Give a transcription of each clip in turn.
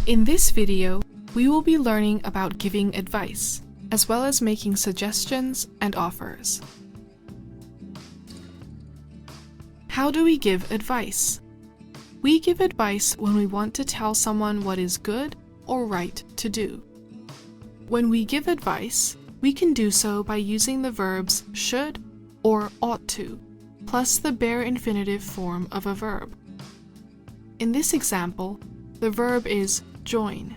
In this video, we will be learning about giving advice, as well as making suggestions and offers. How do we give advice? We give advice when we want to tell someone what is good or right to do. When we give advice, we can do so by using the verbs should or ought to, plus the bare infinitive form of a verb. In this example, the verb is join.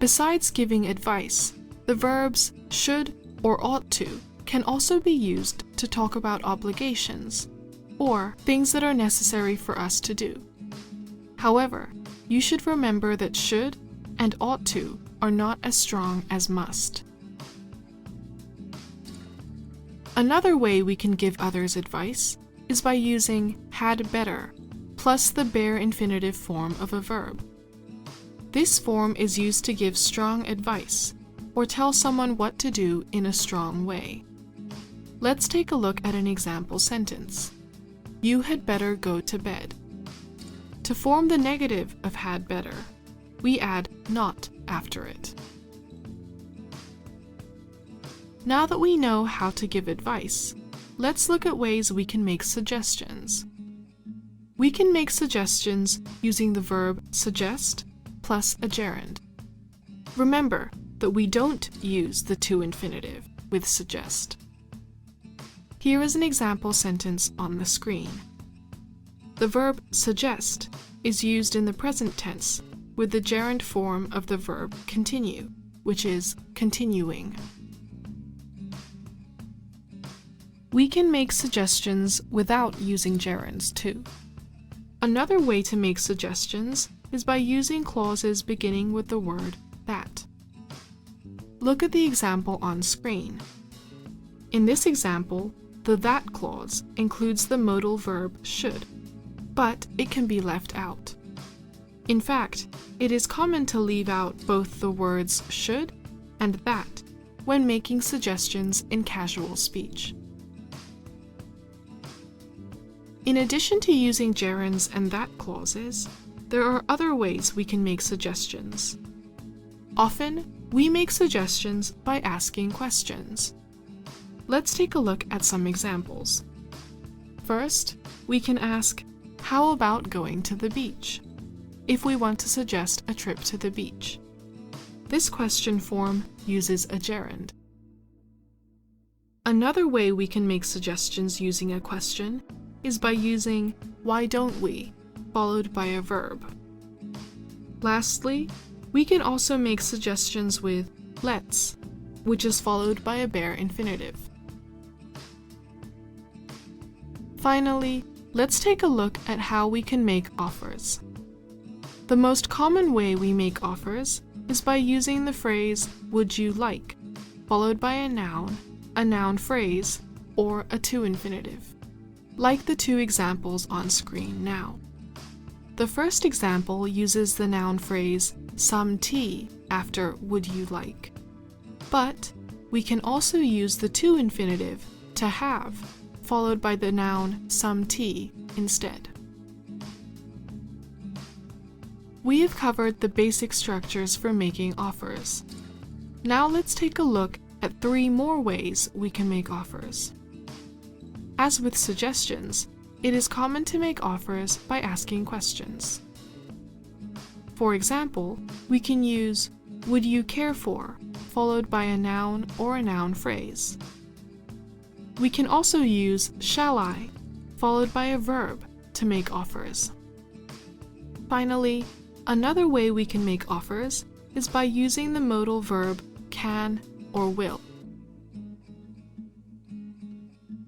Besides giving advice, the verbs should or ought to can also be used to talk about obligations, or things that are necessary for us to do. However, you should remember that should and ought to are not as strong as must. Another way we can give others advice is by using had better plus the bare infinitive form of a verb. This form is used to give strong advice or tell someone what to do in a strong way. Let's take a look at an example sentence. You had better go to bed. To form the negative of had better, we add not after it. Now that we know how to give advice, let's look at ways we can make suggestions. We can make suggestions using the verb suggest plus a gerund. Remember that we don't use the to infinitive with suggest. Here is an example sentence on the screen. The verb suggest is used in the present tense with the gerund form of the verb continue, which is continuing. We can make suggestions without using gerunds too. Another way to make suggestions is by using clauses beginning with the word that. Look at the example on screen. In this example, the that clause includes the modal verb should, but it can be left out. In fact, it is common to leave out both the words should and that when making suggestions in casual speech. In addition to using gerunds and that clauses, there are other ways we can make suggestions. Often, we make suggestions by asking questions. Let's take a look at some examples. First, we can ask, how about going to the beach? If we want to suggest a trip to the beach. This question form uses a gerund. Another way we can make suggestions using a question is by using why don't we, followed by a verb. Lastly, we can also make suggestions with let's, which is followed by a bare infinitive. Finally, let's take a look at how we can make offers. The most common way we make offers is by using the phrase would you like, followed by a noun phrase, or a to infinitive, like the two examples on screen now. The first example uses the noun phrase some tea after would you like, but we can also use the to infinitive to have, followed by the noun some tea instead. We have covered the basic structures for making offers. Now let's take a look at 3 more ways we can make offers. As with suggestions, it is common to make offers by asking questions. For example, we can use would you care for, followed by a noun or a noun phrase. We can also use shall I, followed by a verb, to make offers. Finally, another way we can make offers is by using the modal verb can or will.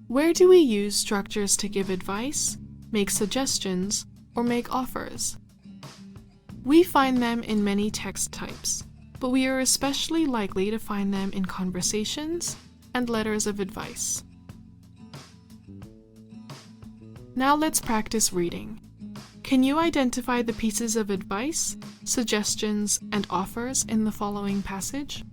Where do we use structures to give advice, make suggestions, or make offers? We find them in many text types, but we are especially likely to find them in conversations and letters of advice. Now let's practice reading. Can you identify the pieces of advice, suggestions, and offers in the following passage?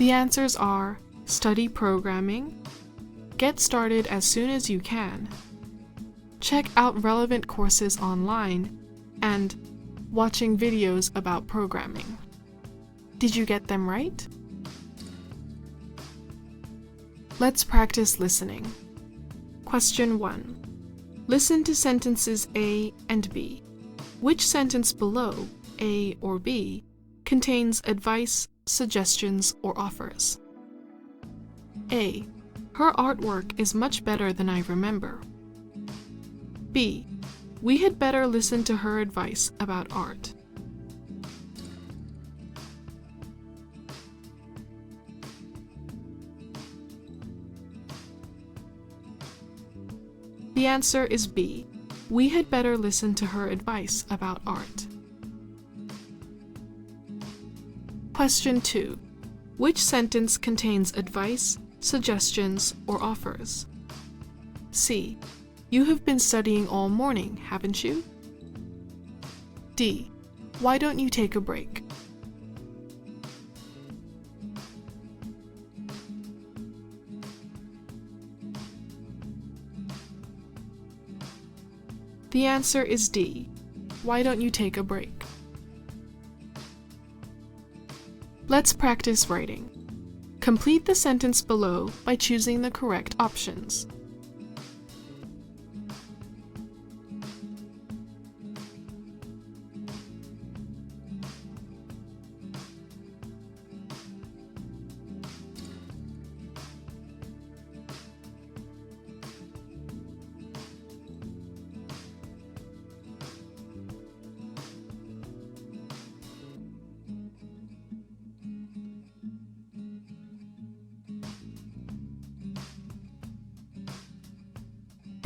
The answers are study programming, get started as soon as you can, check out relevant courses online, and watching videos about programming. Did you get them right? Let's practice listening. Question 1. Listen to sentences A and B. Which sentence below, A or B, contains advice, suggestions, or offers? A. Her artwork is much better than I remember. B. We had better listen to her advice about art. The answer is B. We had better listen to her advice about art. Question 2. Which sentence contains advice, suggestions, or offers? C. You have been studying all morning, haven't you? D. Why don't you take a break? The answer is D. Why don't you take a break? Let's practice writing. Complete the sentence below by choosing the correct options.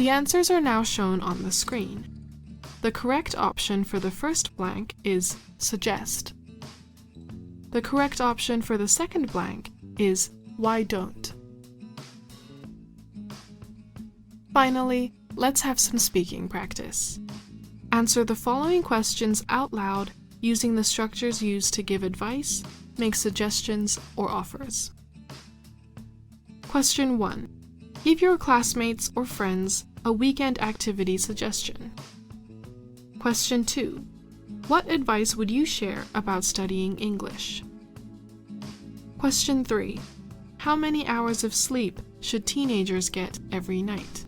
The answers are now shown on the screen. The correct option for the first blank is suggest. The correct option for the second blank is why don't. Finally, let's have some speaking practice. Answer the following questions out loud using the structures used to give advice, make suggestions, or offers. Question 1. Give your classmates or friends a weekend activity suggestion. Question 2. What advice would you share about studying English? Question 3. How many hours of sleep should teenagers get every night?